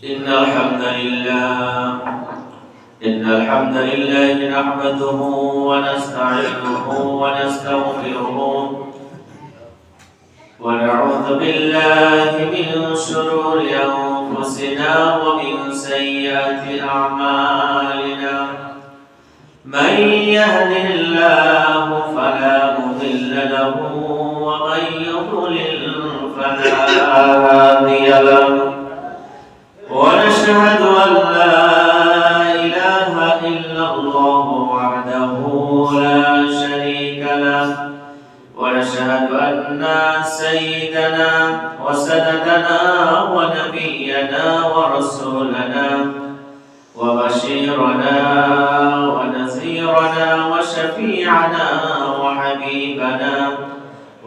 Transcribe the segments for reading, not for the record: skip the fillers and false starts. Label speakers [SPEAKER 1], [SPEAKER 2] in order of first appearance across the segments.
[SPEAKER 1] إن الحمد لله إن الحمد لله نحمده ونستعينه ونستغفره ونعوذ بالله من شرور أنفسنا ومن سيئات أعمالنا من يهده الله فلا مضل له ومن يضلل فلا هادي له ونشهد أن لا إله إلا الله وحده لا شريك له ونشهد أن سيدنا وسندنا ونبينا ورسولنا وبشيرنا ونذيرنا وشفيعنا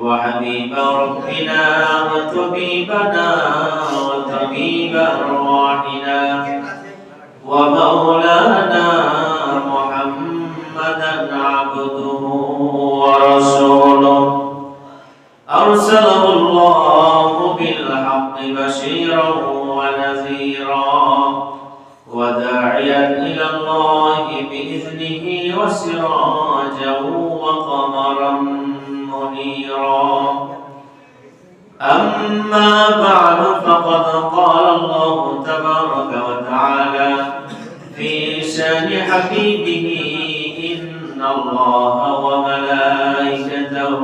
[SPEAKER 1] وحبيب ربنا وطبيبنا وطبيب أرواحنا ومولانا محمدا عبده ورسوله أرسله الله بالحق بشيرا ونذيرا وداعيا إلى الله بإذنه وسراجا وقمرا منيرا أما بعد فقد قال الله تبارك وتعالى في شان حبيبه إن الله وملائكته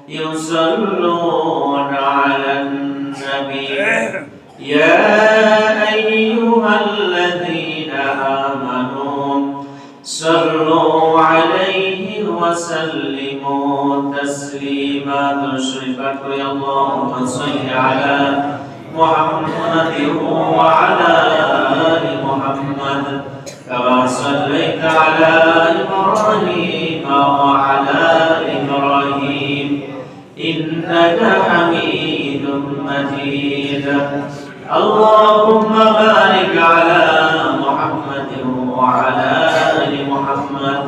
[SPEAKER 1] يصلون على النبي يا أيها الذين آمنوا صلوا عليه وسلموا تسليما تشرفك يا اللهم صل على محمد وعلى آل محمد كما صليت على إبراهيم وعلى آل إبراهيم إنك حميد مجيد اللهم بارك على محمد وعلى آل محمد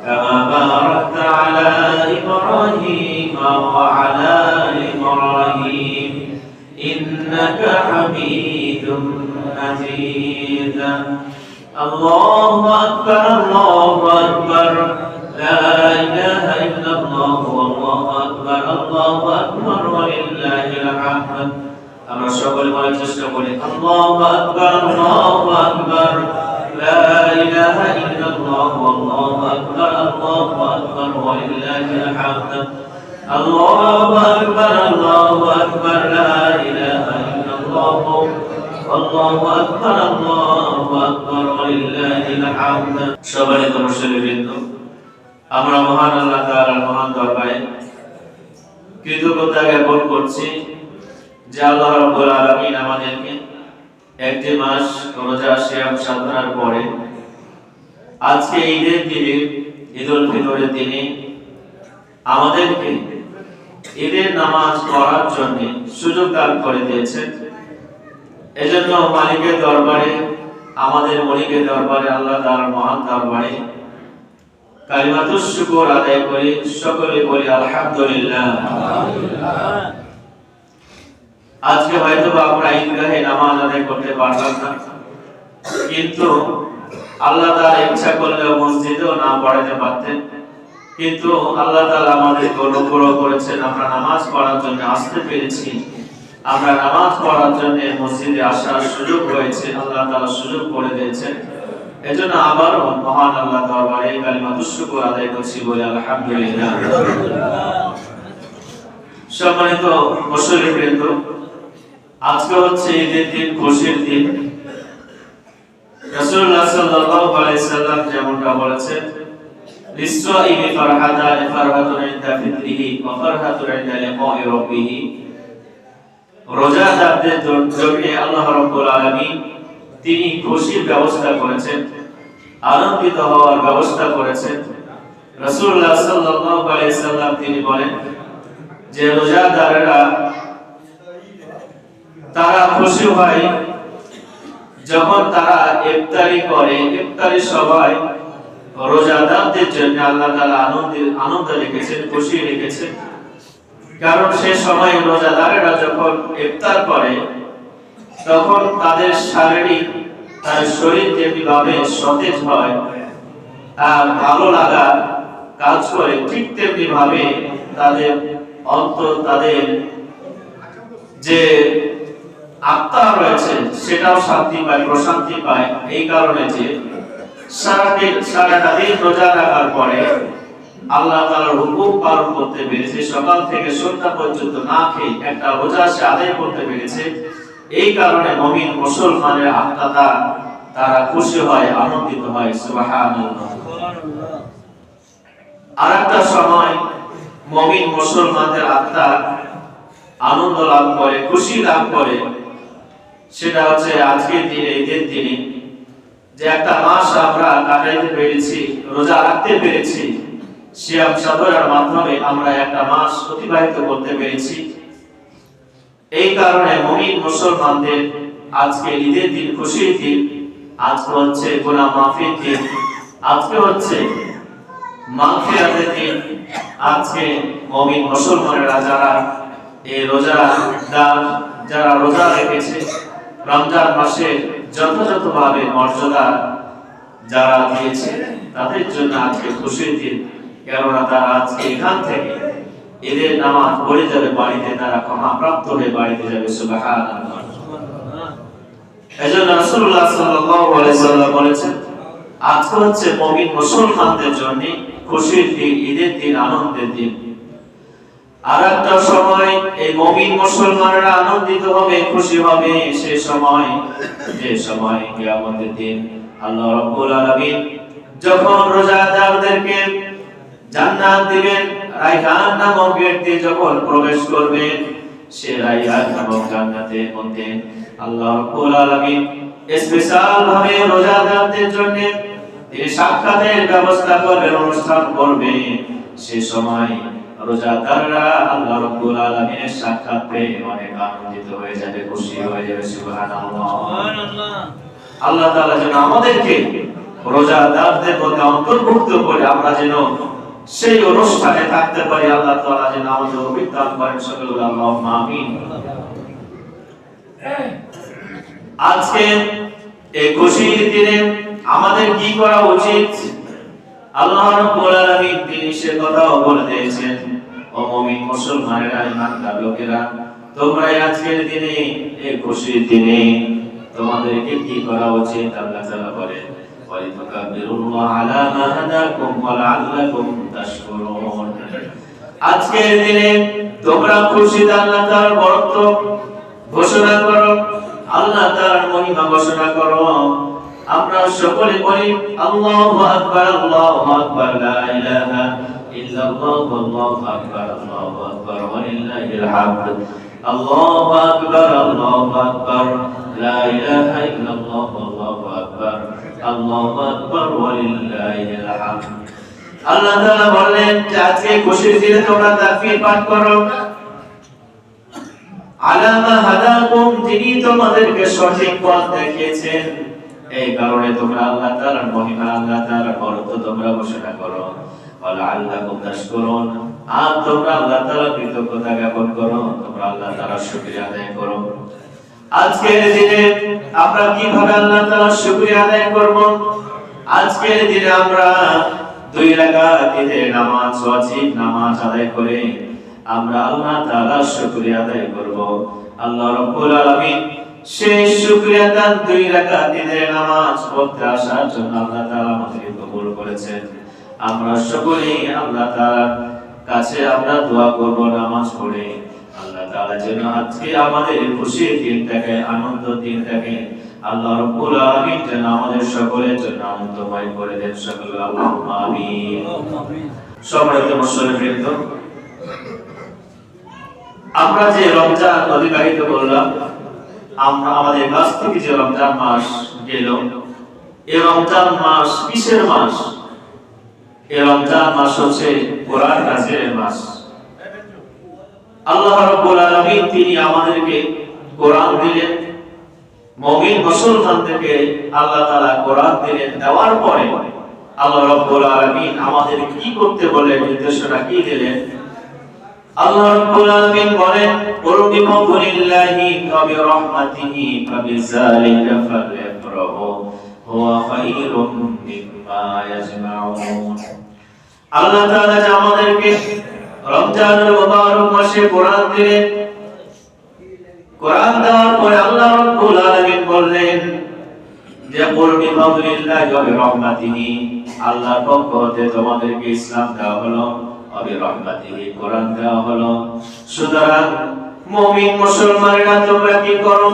[SPEAKER 1] كما باركت على إبراهيم وعلى آل إبراهيم إنك حميد مجيد الله أكبر الله أكبر لا إله إلا الله والله أكبر ولله الحمد আমরা সকলে বলার চেষ্টা করি আল্লাহু আকবার লা ইলাহা ইল্লাল্লাহ আল্লাহু আকবার ওয়ালিল্লাহিল হামদ আল্লাহু আকবার লা ইলাহা ইল্লাল্লাহ আল্লাহু আকবার ওয়ালিল্লাহিল হামদ সম্মানিত মুসলিমবৃন্দ আমরা মহান আল্লাহ তাআলার মহান দরবারে কৃতজ্ঞতা জ্ঞাপন করছি যে আল্লাহ রাব্বুল আলামিন আমাদেরকে একটি মাস রোজা সিয়াম সাধনার পরে আজকে ঈদের দিনে ঈদুল ফিতরের দিনে আমাদেরকে ঈদের নামাজ পড়ার জন্য সুযোগ দান করে দিয়েছেন। এজন্য মালিকের দরবারে আমাদের মালিকের দরবারে আল্লাহ তাআলার মহান দরবারে কালিমাতুশ শুকর আদায় করি, সকলে বলি আলহামদুলিল্লাহ। আজকে হয়তো আমরা ঈদগাহে নামাজ আদায় করতে পারলাম না, কিন্তু আল্লাহ তাআলা ইচ্ছা করলে মসজিদেও না পড়াতে পারতেন, কিন্তু আল্লাহ তাআলা আমাদেরকে অনুগ্রহ করেছেন, আমরা নামাজ পড়ার জন্য আসতে পেরেছি, আমরা নামাজ পড়ার জন্য মসজিদে আসার সুযোগ হয়েছে, আল্লাহ তাআলা সুযোগ করে দিয়েছেন। এজন্য আবারও মহান আল্লাহ দরবারে কালিমাতুশ শুকর আদায় করছি, বলে আলহামদুলিল্লাহ। সম্মানিত মুসলিমবৃন্দ, আজকে হচ্ছে ঈদের দিন, খুশির দিন। রাসূলুল্লাহ সাল্লাল্লাহু আলাইহি সাল্লাম যেমনটা বলেছেন, লিসসাইমি ফারহাতান, ফারহাতুন ইনদা ফিতরিহি ওয়া ফারহাতুন ইনদা লিকাই রাব্বিহি। রোজাদারদের জন্য আল্লাহ রাব্বুল আলামিন তিনি খুশির ব্যবস্থা করেছেন, আনন্দিত হওয়ার ব্যবস্থা করেছেন। রাসূলুল্লাহ সাল্লাল্লাহু আলাইহি সাল্লাম তিনি বলেন যে রোজাদাররা তারা খুশি হয় যখন তারা ইফতারি করে। ইফতারি সবাই রোজাদারদের জন্য আল্লাহ তাআলা আনন্দ রেখেছেন, খুশি রেখেছেন। কারণ সে সময় রোজাদারেরা যখন ইফতার করে তখন তাদের তার শরীর যেমনি ভাবে সতেজ হয় আর ভালো লাগা কাজ করে, ঠিক তেমনি ভাবে তাদের অন্তর, তাদের যে আত্মা রয়েছে সেটাও শান্তি পায়, প্রশান্তি পায়। এই কারণে যে সারাটা দিন রোজা রাখার পরে আল্লাহ তাআলার হুকুম পালন করতে পেরেছে, সকাল থেকে সন্ধ্যা পর্যন্ত না খেয়ে একটা রোজা সে আদায় করতে পেরেছে। এই কারণে মুমিন মুসলমানের আত্মা তারা খুশি হয়, আনন্দিত হয়। সুবহানাল্লাহ। আরেকটা সময় মুমিন মুসলমানদের আত্মা আনন্দ লাভ করে, খুশি লাভ করে, সেটা হচ্ছে আজকের দিনে, ঈদের দিনে যে একটা মাস আমরা কাটাইতে পেরেছি, রোজা রাখতে পেরেছি, সিয়াম সাধনার মাধ্যমে আমরা একটা মাস অতিবাহিত করতে পেরেছি। এই কারণে মুমিন মুসলমানদের আজকে ঈদের দিন, খুশির দিন। আজকে হচ্ছে গুনাহ মাফির দিন, আজকে হচ্ছে মাগফিরাতের দিন। আজকে মুমিন মুসলমানেরা যারা এই যারা রোজা রেখেছে, রমজান মাসে যথাযথভাবে মর্যাদা যারা দিয়েছে, তাদের জন্য আজকে খুশির দিন। কেননা তারা আজকে এখান থেকে ঈদের নামাজ পড়ে যাবে বাড়িতে, তারা ক্ষমাপ্রাপ্ত হয়ে বাড়িতে যাবে। সুবহানাল্লাহ। এজন্য রাসূলুল্লাহ সাল্লাল্লাহু আলাইহি ওয়াসাল্লাম বলেছেন, আজকে হচ্ছে মুমিন মুসলমানদের জন্য খুশির দিন, ঈদের দিন, আনন্দের দিন। আর একটা সময় এই মুমিন মুসলমানরা আনন্দিত হবে, খুশি হবে সে সময়, যে সময় কিয়ামতের দিন আল্লাহ রাব্বুল আলামিন যখন রোজাদারদেরকে জান্নাত দিবেন, রায়হান নামক গেট দিয়ে যখন প্রবেশ করবেন, সে রায়হান নামক জান্নাতের মধ্যে আল্লাহ রাব্বুল আলামিন স্পেশাল ভাবে রোজাদারদের জন্য তিনি সাক্ষাতের ব্যবস্থা করবেন, অনুষ্ঠান করবেন। সে সময় রোজাদাররা আল্লাহ রাব্বুল আলামিনের সাক্ষাৎ পেয়ে অনেক আনন্দিত হয়ে যাবে, খুশি হয়ে যাবে। সুবহানাল্লাহ। সুবহানাল্লাহ। আল্লাহ তাআলা যেন আমাদেরকে রোজাদারদের মধ্যে অন্তর্ভুক্ত করে আমরা যেন সেই অনুষ্ঠানে থাকতে পারি। আল্লাহ তাআলা যেন আমাদের অভিজ্ঞতা করেন। সকলে আল্লাহুম্মা আমিন। আজকে এই খুশির দিনে আমাদের কি করা উচিত? আল্লাহ রাব্বুল আলামিন তিনি সে কথাও বলে দিয়েছেন, ও মুমিন মুসলমানেরা, ইমানদার লোকেরা, তোমরা আজকের দিনে, এই খুশির দিনে তোমাদেরকে কি করা উচিত? আল্লাহ তাআলা বলেন, ওয়ালিতুকাব্বিরুল্লাহ আলা মা হাদাকুম ওয়া লাআল্লাকুম তাশকুরুন। আজকের দিনে তোমরা খুশিতে আল্লাহ তাআলার বরত্ব ঘোষণা করো, আল্লাহ তাআলার মহিমা ঘোষণা করো। আমরা সকলে বলি আল্লাহু আকবার, আল্লাহু আকবার, লা ইলাহা ইল্লাল্লাহু, আল্লাহু আকবার, আল্লাহু আকবার, ওয়া লিল্লাহিল হামদ। আল্লাহু আকবার, আল্লাহু আকবার, লা ইলাহা ইল্লাল্লাহু, আল্লাহু আকবার, আল্লাহু আকবার, ওয়া লিল্লাহিল হামদ। আল্লাহ তাআলা বলেন যে আজকে খুশির দিনে তোমরা তাকবীর পাঠ করো। আলা মা হাদাকুম, যিনি তোমাদেরকে সঠিক পথ দেখিয়েছেন। এই কারণে তোমরা আল্লাহ তাআলার মহিমা, আল্লাহ তাআলার বরত্ব তোমরা ঘোষণা করো। ওয়ালা আল্লাকুম তাশকুরুন, আর তোমরা আল্লাহ তাআলার কৃতজ্ঞতা জ্ঞাপন করো, তোমরা আল্লাহ তাআলার শুকরিয়া আদায় করো। আজকের দিনে আমরা কিভাবে আল্লাহ তাআলার শুকরিয়া আদায় করব? আজকের দিনে আমরা 2 রাকাত ঈদের নামাজ, ওয়াজিব নামাজ আদায় করে আমরা আল্লাহ তাআলার শুকরিয়া আদায় করব। আল্লাহ রাব্বুল আলামিন সেই শুকরিয়া দান 2 রাকাত ঈদের নামাজ পড়তে আসার জন্য আল্লাহ তাআলা আমাদেরকে কবুল করেছেন। আমরা সকলেই আল্লাহ তাআলার কাছে আমরা দোয়া করব নামাজ পড়ে, আল্লাহ তাআলা যেন আজকে আমাদের খুশির দিনটাকে, আনন্দ দিনটাকে আল্লাহ রাব্বুল আলামিন যেন আমাদের সকলের জন্য আনন্দময় করে দেন। সকলে আল্লাহুম্মা আমিন। সম্মানিত মুসলিমবৃন্দ, আমরা যে রমজান অতিবাহিত করলাম, আমরা আমাদের কাছ থেকে যে রমজান মাস গেল, এই রমজান মাস কিসের মাস? এই রমজান মাস হচ্ছে কোরআন নাযিলের মাস। আল্লাহ রাব্বুল আলামিন তিনি আমাদেরকে কোরআন দিলেন, মুমিন মুসলমানদেরকে আল্লাহ তাআলা কোরআন দিলেন। দেওয়ার পরে আল্লাহ রাব্বুল আলামিন আমাদের কি করতে বলে নির্দেশনা কি দিলেন? আল্লাহ রাব্বুল আলামিন বলেন কুল বিফাদলিল্লাহি ওয়া বিরহমাতিহি ফাবিযালিকা ফালইফরাহু হুয়া খায়রুম মিম্মা ইয়াজমাউন। আল্লাহ তাআলা যে আমাদেরকে রমজানুল মুবারক মাসে কোরআন দিলেন, কোরআন দেওয়ার পরে আল্লাহ রাব্বুল আলামিন বললেন যে কুল বিফাদলিল্লাহি ওয়া বিরহমাতিহি, আল্লাহর পক্ষ হতে তোমাদেরকে ইসলাম দেওয়া হলো, ওয়া বিরহমাতিহি কোরআন দেওয়া হলো। সুতরাং মুমিন মুসলমানেরা তোমরা কি করো?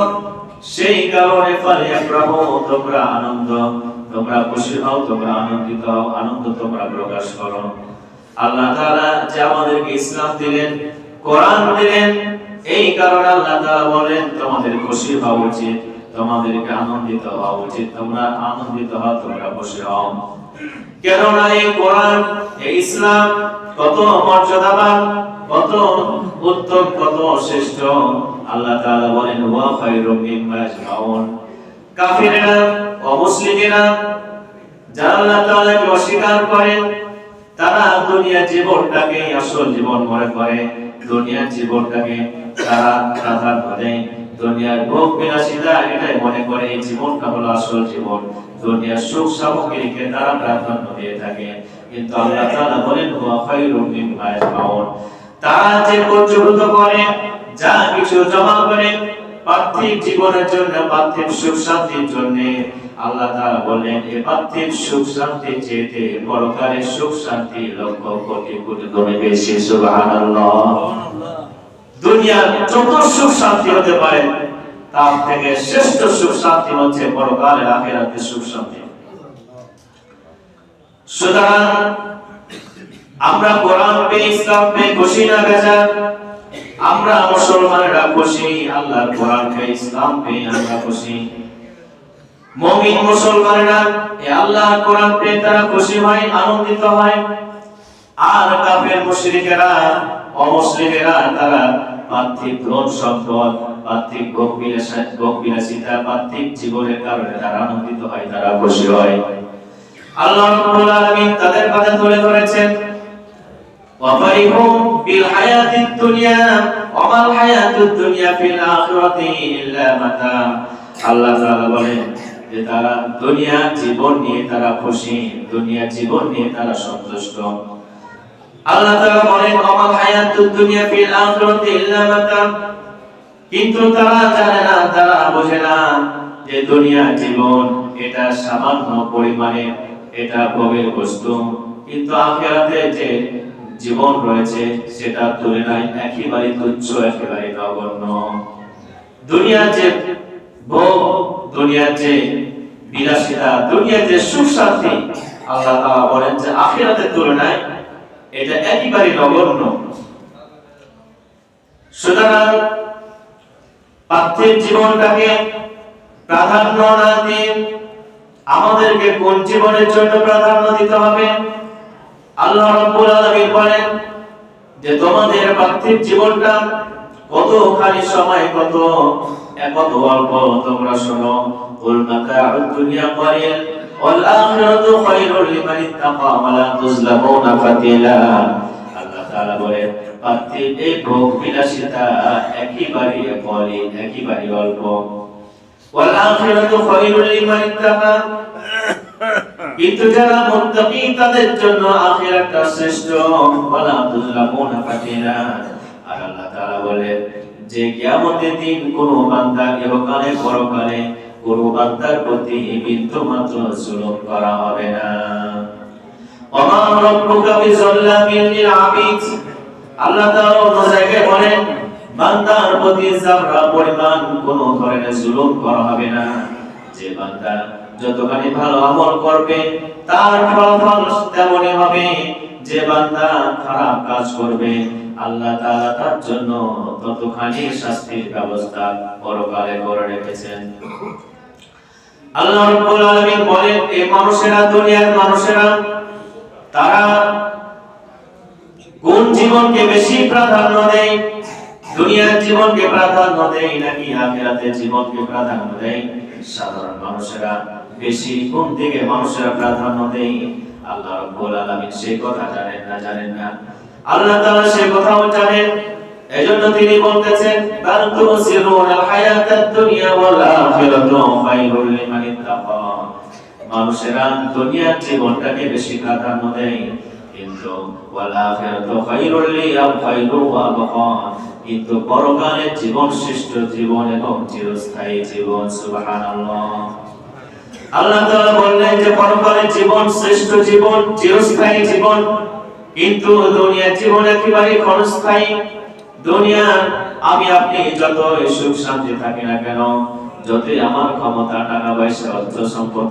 [SPEAKER 1] সেই কারণে ফালইফরাহু, তোমরা আনন্দ, তোমরা খুশি হও, তোমরা আনন্দিত হও, আনন্দ তোমরা প্রকাশ করো। আল্লাহ তাআলা যে আমাদেরকে ইসলাম দিলেন, কোরআন দিলেন, এই কারণে আল্লাহ তাআলা বলেন তোমাদের খুশি হওয়া উচিত, তোমাদেরকে আনন্দিত হওয়া উচিত, তোমরা আনন্দিত হও, তোমরা খুশি হও। কেননা এই কোরআন, এই ইসলাম কত মর্যাদাবান, কত উত্তম, কত শ্রেষ্ঠ। আল্লাহ তাআলা বলেন ওয়া খায়রুম মিম্মা ইয়াজমাউন। কাফিররা, অমুসলিমেরা যারা আল্লাহ তাআলাকে অস্বীকার করে, তারা দুনিয়ার জীবনটাকে আসল জীবন মনে করে, দুনিয়ার জীবনটাকে তারা প্রাধান্য দেয়, দুনিয়ার ভোগ বিলাসিতা এটাই মনে করে এই জীবনটা হলো আসল জীবন, দুনিয়ার সুখ সামগ্রীকে তারা প্রাধান্য দিয়ে থাকে। কিন্তু আল্লাহ তাআলা বলেন ওয়া খায়রুম মিম্মা ইয়াজমাউন। তারা যে পর্যন্ত করে, যা কিছু জমা করে পার্থিব জীবনের জন্য, পার্থিব সুখ শান্তির জন্য, আল্লাহ তাআলা বলেন এই পার্থিব সুখ শান্তি চেয়ে পরকালের সুখ শান্তি লক্ষ কোটি কোটি গুণে বেশি। সুবহানাল্লাহ। দুনিয়ার যত সুখ শান্তি হতে পারে তার থেকে শ্রেষ্ঠ সুখ শান্তি হচ্ছে পরকালের আখিরাতের সুখ শান্তি। সুতরাং আমরা কোরআন পেয়ে, ইসলাম পেয়ে খুশি না বেজার? আমরা মুসলমানেরা খুশি, আল্লাহর কোরআন পেয়ে, ইসলাম পেয়ে আমরা খুশি। মুমিন মুসলমানেরা এই আল্লাহর কোরআন পেয়ে তারা খুশি হয়, আনন্দিত হয়। আর কাফের মুশরিকেরা, অমুসলিমেরা তারা পার্থিব ধন সম্পদ, পার্থিব ভোগ বিলাসিতা, পার্থিব জীবনের কারণে তারা আনন্দিত হয়, তারা খুশি হয়। আল্লাহ রাব্বুল আলামিন তাদের কথা তুলে ধরেছেন ওয়া ফারিহু বিল হায়াতিদ দুনিয়া ওয়া মাল হায়াতুদ দুনিয়া ফিল আখিরাতি ইল্লা মাতা। আল্লাহ তাআলা বলেন যে তারা দুনিয়া জীবন নিয়ে তারা খুশি, দুনিয়া জীবন নিয়ে তারা সন্তুষ্ট। আল্লাহ তাআলা বলেন ওয়া মাল হায়াতুদ দুনিয়া ফিল আখিরাতি ইল্লা মাতা। কিন্তু তারা জানে না, তারা বোঝে না যে দুনিয়া জীবন এটা সামান্য পরিমাণে, এটা ভোগের বস্তু, কিন্তু আখিরাতে যে জীবন রয়েছে সেটা তুলনায় একেবারে তুচ্ছ, একেবারে নগণ্য। দুনিয়ার যে ভোগ, দুনিয়ার যে বিলাসিতা, দুনিয়ার যে সুখ শান্তি, আল্লাহ তাআলা বলেন যে আখিরাতের তুলনায় এটা একেবারে নগণ্য। সুতরাং পার্থিব জীবনটাকে প্রাধান্য না দিয়ে আমাদেরকে কোন জীবনের জন্য প্রাধান্য দিতে হবে? আল্লাহ রাব্বুল আলামিন বলেন যে তোমাদের পার্থিব জীবনটা কতখানি সময়, কত অল্প, তোমরা শোনো। কুল মাতাউদ দুনিয়া কলিল ওয়াল আখিরাতু খায়রুল লিমান ইত্তাকা ওয়া লা তুজলামুনা ফাতিলা। আল্লাহ তাআলা বলেন পার্থিব এই ভোগ বিলাসিতা একেবারে কলিল, একেবারে অল্প। ওয়াল আখিরাতু খায়রুল লিমান ইত্তাকা, কিন্তু যারা মুত্তাকি তাদের জন্য আখিরাতটা শ্রেষ্ঠ। ওয়া লা তুজলামুনা ফাতিলা। আর আল্লাহ তাআলা বলেন যে কিয়ামতের দিন কোন বান্দা ইহকালে পরকালে কোন বান্দার প্রতি বিন্দু মাত্র জুলুম করা হবে না। ওয়া মা রাব্বুকা বিযাল্লামিল লিল আবিদ। আল্লাহ তাআলা অন্য জায়গায় বলেন বান্দার প্রতি যারা পরিমাণ কোন ধরনের জুলুম করা হবে না। যে বান্দা যতখানি ভালো আমল করবে তার ফলাফল তেমনই হবে, যে বান্দা খারাপ কাজ করবে আল্লাহ তাআলা তার জন্য ততখানি শাস্তির ব্যবস্থা পরকালে করে রেখেছেন। আল্লাহ রাব্বুল আলামিন বলেন এই মানুষেরা, দুনিয়ার মানুষেরা, তারা কোন জীবনকে বেশি প্রাধান্য দেয়? দুনিয়ার জীবনকে প্রাধান্য দেয় নাকি আখিরাতের জীবনকে প্রাধান্য দেয়? সাধারণ মানুষেরা বেশি কোন দিকে মানুষেরা প্রাধান্য দেয়? আল্লাহ রাব্বুল আলামিন সেই কথা জানেন না। আল্লাহ তাআলা সে কথাও জানেন। এজন্য তিনি বলতেছেন বাল তুসিরুনাল হায়াতাদ দুনিয়া ওয়াল আখিরাতু খায়রুল লিমান ইত্তাকা। মানুষেরা দুনিয়ার জীবনটাকে বেশি প্রাধান্য দেয়, কিন্তু ওয়াল আখিরাতু খায়রুল ওয়া আবকা, কিন্তু পরকালের জীবন শ্রেষ্ঠ জীবন এবং চিরস্থায়ী জীবন। সুবহানাল্লাহ। আল্লাহ তাআলা বললেন যে পরকালের জীবন শ্রেষ্ঠ জীবন, চিরস্থায়ী জীবন, কিন্তু দুনিয়ার জীবন একেবারে ক্ষণস্থায়ী। দুনিয়া আমি আপনি যত সুখ শান্তি থাকি না কেন, যতই আমার ক্ষমতা টাকা পয়সা অর্থ সম্পদ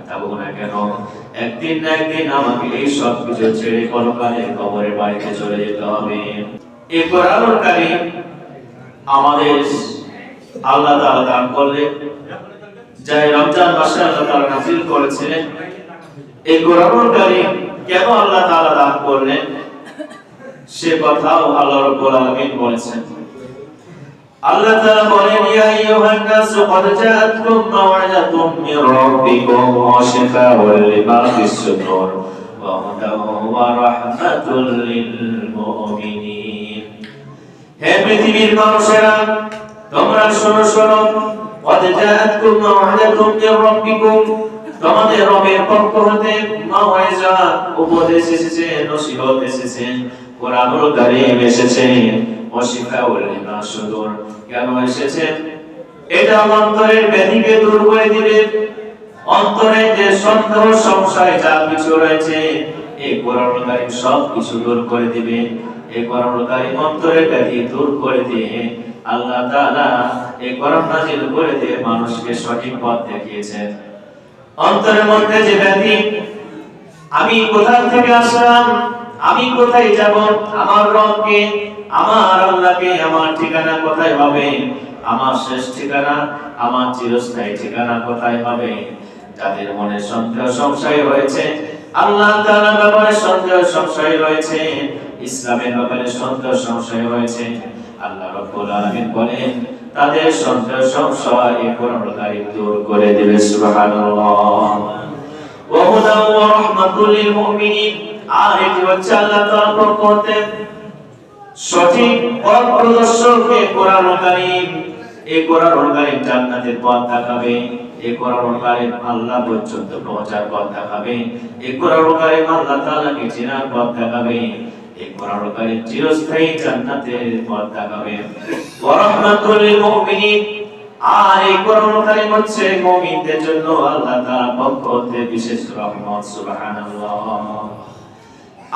[SPEAKER 1] থাকুক না কেন, একদিন না একদিন আমাকে এই সব কিছু ছেড়ে পরকালে কবরের বাড়িতে চলে যেতে হবে। এই কোরআনুল কারীম আমাদের আল্লাহ তাআলা দান করলেন, যে রমজান মাসে আল্লাহ তাআলা নাযিল করেছিলেন। এই কোরআনুল কারীম কেন আল্লাহ তাআলা দান করলেন সে কথাও আল্লাহ রাব্বুল আলামিন বলেছেন। আল্লাহ তাআলা বলেন ইয়া আইয়ুহান নাস ক্বাদ জাআতকুম মাও'আযাতুম মির রাব্বিকুম ওয়া শিফাa'উন লিমা ফিস সুদূর ওয়া হুদাও ওয়া রাহমাতুল লিল মুমিনিন। হে পৃথিবীর মানুষেরা, তোমরা শোনো শোনো, ক্বাদ জাআতকুম মাও'আযাতুম মির রাব্বিকুম, তোমাদের রবের পক্ষ হতে মাও'আযা উপদেশ এসেছে, নসিহত এসেছে, কোরআনুল কারীম এসেছে। ওয়া শিফাa'উন লিমা সুদূর, কেন এসেছে? এটা অন্তরের ব্যাধিকে দূর করে দিবে। অন্তরে যে সন্দেহ সংশয় যা কিছু রয়েছে, এই কোরআনুল কারীম সব কিছু দূর করে দিবে। এই কোরআনুল কারীম অন্তরের ব্যাধি দূর করে দিয়ে আল্লাহ তাআলা এই কোরআন নাযিল করে দিয়ে মানুষকে সঠিক পথ দেখিয়েছেন। অন্তরের মধ্যে যে ব্যাধি, আমি কোথা থেকে আসলাম, আমি কোথায় যাব, আমার রবকে, আমার আল্লাহকে, আমার ঠিকানা কোথায় হবে, আমার শেষ ঠিকানা, আমার চিরস্থায়ী ঠিকানা কোথায় হবে, যাদের মনে সন্দেহ সংশয় রয়েছে, আল্লাহ তাআলার ব্যাপারে সন্দেহ সংশয় রয়েছে, ইসলামের ব্যাপারে সন্দেহ সংশয় রয়েছে, আল্লাহ রাব্বুল আলামিন বলেন তাদের সন্দেহ সংশয় এই কোরআনুল কারীম দূর করে দিবে। সুবহানাল্লাহ। ওয়া হুদাও ওয়া রাহমাতুল লিল মুমিনিন, আর এটি হচ্ছে আল্লাহ তাআলার পক্ষ হতে সঠিক পথ প্রদর্শক এই কোরআনুল কারীম। এই কোরআনুল কারীম জান্নাতের পথ দেখাবে, এই কোরআনুল কারীম আল্লাহ পর্যন্ত পৌঁছার পথ দেখাবে, এই কোরআনুল কারীম আল্লাহ তাআলাকে চেনার পথ দেখাবে, এই কোরআনুল কারীম চিরস্থায়ী জান্নাতের পথ দেখাবে। ওয়া রাহমাতুল লিল মুমিনিন, আর এই কোরআনুল কারীম হচ্ছে মুমিনদের জন্য আল্লাহ তাআলার পক্ষ হতে বিশেষ রহমত। সুবহানাল্লাহ।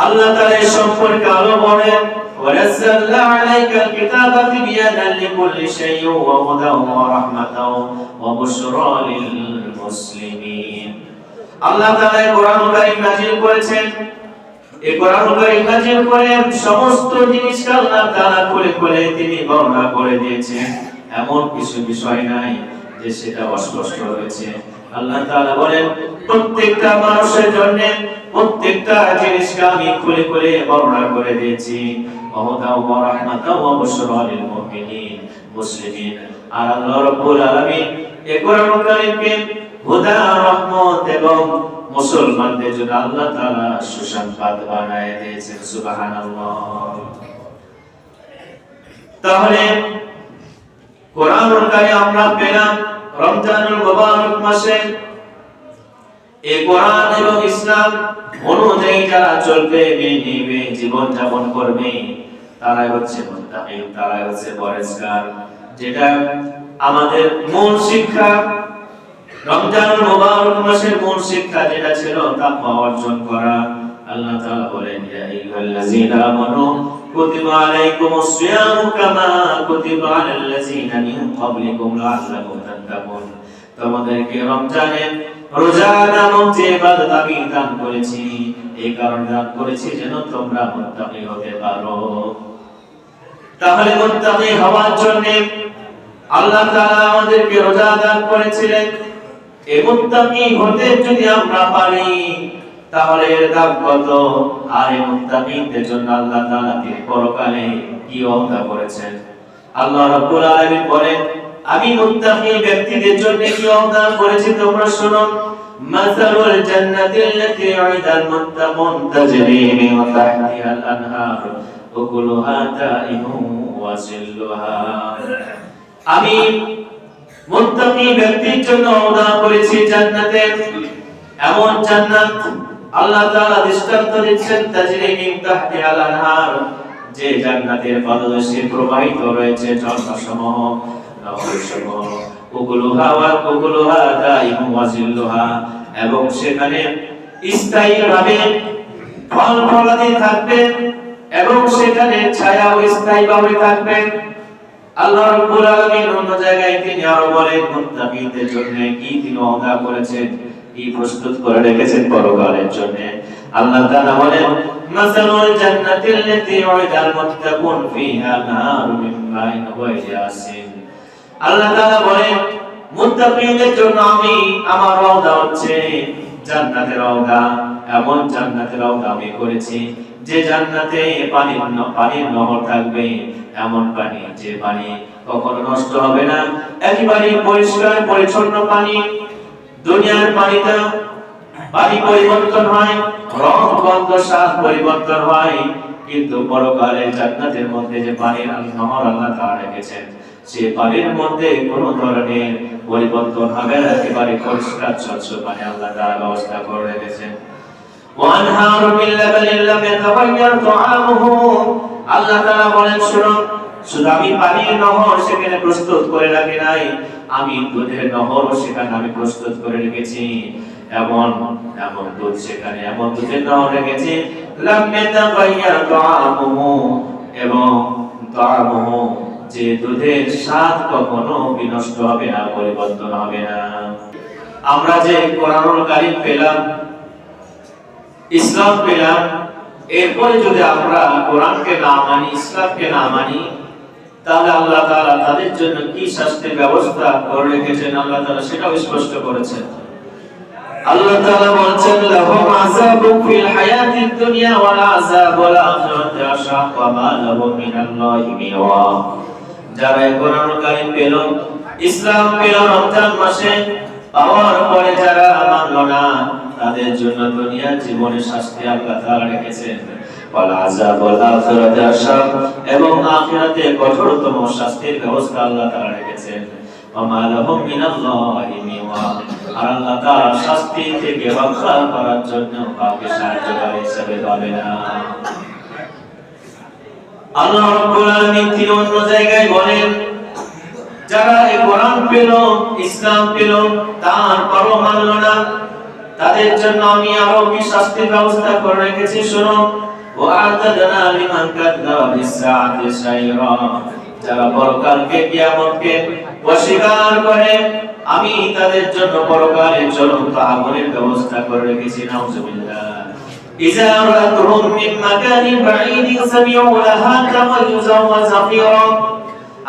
[SPEAKER 1] আল্লাহ তাআলা এই সম্পর্কে আরো বলেন ওয়ানাজ্জালনা আলাইকাল কিতাবা তিবয়ানান লিকুল্লি শাইইন ওয়া হুদাও ওয়া রাহমাতাও ওয়া বুশরা লিল মুসলিমিন। আল্লাহ তাআলা এই কোরআনুল কারীম নাযিল করেছেন। এই কোরআনুল কারীম নাযিল করে সমস্ত জিনিসকে আল্লাহ তাআলা খুলে খুলে তিনি বর্ণনা করে দিয়েছেন। এমন কিছু বিষয় নাই যে সেটা অস্পষ্ট রয়েছে। আল্লাহ তাআলা বলেন প্রত্যেকটা মানুষের জন্য প্রত্যেকটা জিনিসকে আমি খুলে খুলে বর্ণনা করে দিয়েছি। ওয়াহুদাও ওয়া রাহমাতাও ওয়া বুশরা লিল মুমিনিন মুসলিমিন। আর আল্লাহ রাব্বুল আলামিন এই কোরআনুল কারীমকে হুদা, রহমত এবং মুসলমানদের জন্য আল্লাহ তাআলা সুসংবাদ বানায় দিয়েছেন। সুবহানাল্লাহ। তাহলে কোরআনুল কারীম আমরা পেলাম রমজানুল মুবারক মাসে। এই কোরআন এবং ইসলাম অনুযায়ী যারা চলবে, মেনে জীবন যাপন করবে, তারাই হচ্ছে মুত্তাকিন, তারাই হচ্ছে পরেজগার। যেটা আমাদের মূল শিক্ষা, রমজানুল মুবারক মাসের মূল শিক্ষা যেটা ছিল তাকওয়া অর্জন করা। আল্লাহ তাআলা বলেন ইয়া আইয়ুহাল্লাযীনা আমানু কুতিবা আলাইকুমুস সিয়ামু কামা কুতিবা আলাল্লাযীনা মিন ক্বাবলিকুম লাআল্লাকুম তাত্তাকুন। তোমাদেরকে রমজানে রোজা নামক যে ইবাদত আমি দান করেছি, এই কারণে দান করেছি যেন তোমরা মুত্তাকি হতে পারো। তাহলে মুত্তাকি হওয়ার জন্য আল্লাহ তাআলা আমাদেরকে রোজা দান করেছিলেন। এই মুত্তাকি হতে যদি আমরা পারি তাহলে এর দাম কত। আর এই মুত্তাকিদের জন্য আল্লাহ তাআলা পরকালে কি ওয়াদা করেছেন। আল্লাহ রাব্বুল আলামিন বলেন আমি মুত্তাকি ব্যক্তিদের জন্য কি ওয়াদা করেছি তোমরা শোনো। মাসালুল জান্নাতিল্লাতী উইদাল মুত্তাকুন তাজরি মিন তাহতিহাল আনহার উকুলুহা দাইমুন ওয়া জিল্লুহা। আমি মুত্তাকি ব্যক্তির জন্য ওয়াদা করেছি জান্নাতের এমন জান্নাত, আল্লাহ তাআলা দৃষ্টান্ত দিচ্ছেন তাজরি মিন তাহতিহাল আনহার, যে জান্নাতের পাদদেশে প্রবাহিত রয়েছে ঝর্ণাসমূহ, নহরসমূহ, উকুলুহা দাইমুন ওয়া জিল্লুহা, এবং সেখানে স্থায়ীভাবে ফল ফলাদি থাকবে এবং সেখানে ছায়াও স্থায়ীভাবে থাকবে। আল্লাহ রাব্বুল আলামিন অন্য জায়গায় তিনি আরো বলেন মুত্তাকিদের জন্য কি তিনি ওয়াদা করেছেন, কি প্রস্তুত করে রেখেছেন পরকালের জন্য। আল্লাহ তাআলা বলেন মাসালুল জান্নাতিল্লাতী উইদাল মুত্তাকুন ফিহা নারুম মিন মাইন গায়রি আসিন। আল্লাহ তাআলা বলেন মুত্তাকিদের জন্য আমি আমার ওয়াদা হচ্ছে জান্নাতের ওয়াদা, এমন জান্নাতের ওয়াদা আমি করেছি যে জান্নাতে পানির নহর থাকবে, এমন পানি যে পানি কখনো নষ্ট হবে না, একেবারে পরিষ্কার পরিচ্ছন্ন পানি। দুনিয়ার পানিতে পানি পরিবর্তন হয়, রং গন্ধ স্বাদ পরিবর্তন হয়, কিন্তু পরকালে জান্নাতের মধ্যে যে পানির নহর আল্লাহ তাআলা রেখেছেন, সেই পানির মধ্যে কোনো ধরনের পরিবর্তন হবে না, একেবারে পরিষ্কার স্বচ্ছ পানি আল্লাহ তাআলা ব্যবস্থা করে রেখেছেন। ওয়ানহারু মিন লাবানিন লাম ইয়াতাগায়্যার তুআমুহু। আল্লাহ তাআলা বলেন শুধু আমি পানির নহর সেখানে প্রস্তুত করে রাখি নাই, আমি দুধের নহরও সেখানে আমি প্রস্তুত করে রেখেছি। এমন দুধ সেখানে, এমন দুধের নহর রেখেছি লাম ইয়াতাগায়্যার তুআমুহু, এবং তুআমুহু যে দুধের স্বাদ কখনো বিনষ্ট হবে না, পরিবর্তন হবে না। আমরা যে কোরআনুল কারীম পেলাম, ইসলাম পেলাম, এরপরে যদি আমরা কোরআনকে না মানি, ইসলামকে না মানি, তাহলে আল্লাহ তাআলা তাদের জন্য কি শাস্তির ব্যবস্থা করে রেখেছেন আল্লাহ তাআলা সেটাও স্পষ্ট করেছেন। আল্লাহ তাআলা বলেন লাহুম আযাবুন ফিল হায়াতিদ দুনিয়া ওয়াল আযাবুল আখিরাতি আশাক ওয়া মা লাহুম মিনাল্লাহি মিন ওয়াক। যারা কোরআনুল কারীম পেল, ইসলাম পেল রমজান মাসে, পাওয়ার পরে যারা মানল না, তাদের জন্য দুনিয়ার জীবনে শাস্তি আল্লাহ তাআলা রেখেছেন। ওয়াল আযাবুল আখিরাতি আশাক, এবং আখিরাতে কঠোরতম শাস্তির ব্যবস্থা আল্লাহ তাআলা রেখেছেন। ওয়া মা লাহুম মিনাল্লাহি মিন ওয়াক, আর আল্লাহ তাআলা শাস্তি থেকে রক্ষা করার জন্য কাউকে সাহায্যকারী হিসেবে পাবে না। আল্লাহ রাব্বুল আলামিন তিনি অন্য জায়গায় বলেন যারা এই কোরআন পেল, ইসলাম পেল, তারপরও মানল না, তাদের জন্য আমি আরো কি শাস্তির ব্যবস্থা করে রেখেছি শুনো। ওয়া'আতাদনা লিমান কাযযাবা বিস-সাআতি সাইরা, যারা পরকালকে, কিয়ামতকে অস্বীকার করে, আমি তাদের জন্য পরকালে জ্বলন্ত আগুনের ব্যবস্থা করে রেখেছি। নাউযুবিল্লাহ। ইযা রাআতুহুম মিন মাকানিন বাঈদিন সামিউ লাহা তামায়্যুজান ওয়া যাফীরা।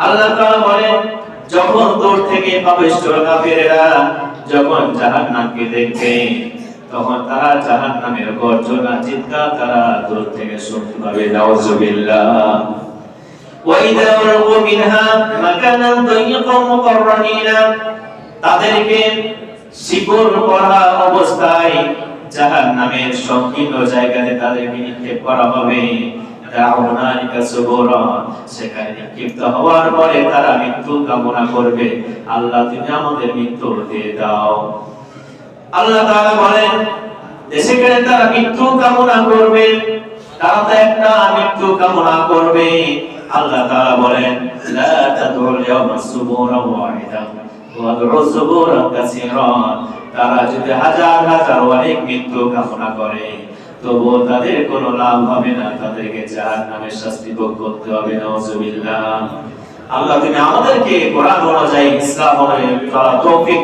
[SPEAKER 1] আল্লাহ তাআলা বলেন যখন দূর থেকে পাপিষ্ঠ কাফেরেরা যখন জাহান্নামকে দেখবে, তখন তারা জাহান্নামের গর্জনা চিৎকার তারা দূর থেকে শুনতে পাবে। নাউযুবিল্লাহ। ওয়া ইযা রাআউ মিনহা মাকানান দায়্যিকান মুকাররানিনা, তাদেরকে শিকল করা অবস্থায় জাহান্নামের সংকীর্ণ জায়গাতে তাদেরকে নিক্ষেপ করা হবে। সেখানে নিক্ষিপ্ত হওয়ার পরে তারা মৃত্যু কামনা করবে, আল্লাহ তুমি আমাদের মৃত্যু দিয়ে দাও। আল্লাহ তাআলা বলেন সেখানে তারা মৃত্যু কামনা করবে, তারা তো একটা মৃত্যু কামনা করবে। আল্লাহ তাআলা বলেন লা তাদউল ইয়াওমা সুবুরা ওয়াহিদান ওয়াদউ সুবুরা কাসীরা, তারা যদি হাজার হাজার অনেক মৃত্যু কামনা করে তবুও তাদের কোনো লাভ হবে না, তাদেরকে জাহান্নামের শাস্তি ভোগ করতে হবে। নাউযুবিল্লাহ। আল্লাহ তুমি আমাদেরকে কোরআন অনুযায়ী, ইসলাম অনুযায়ী তৌফিক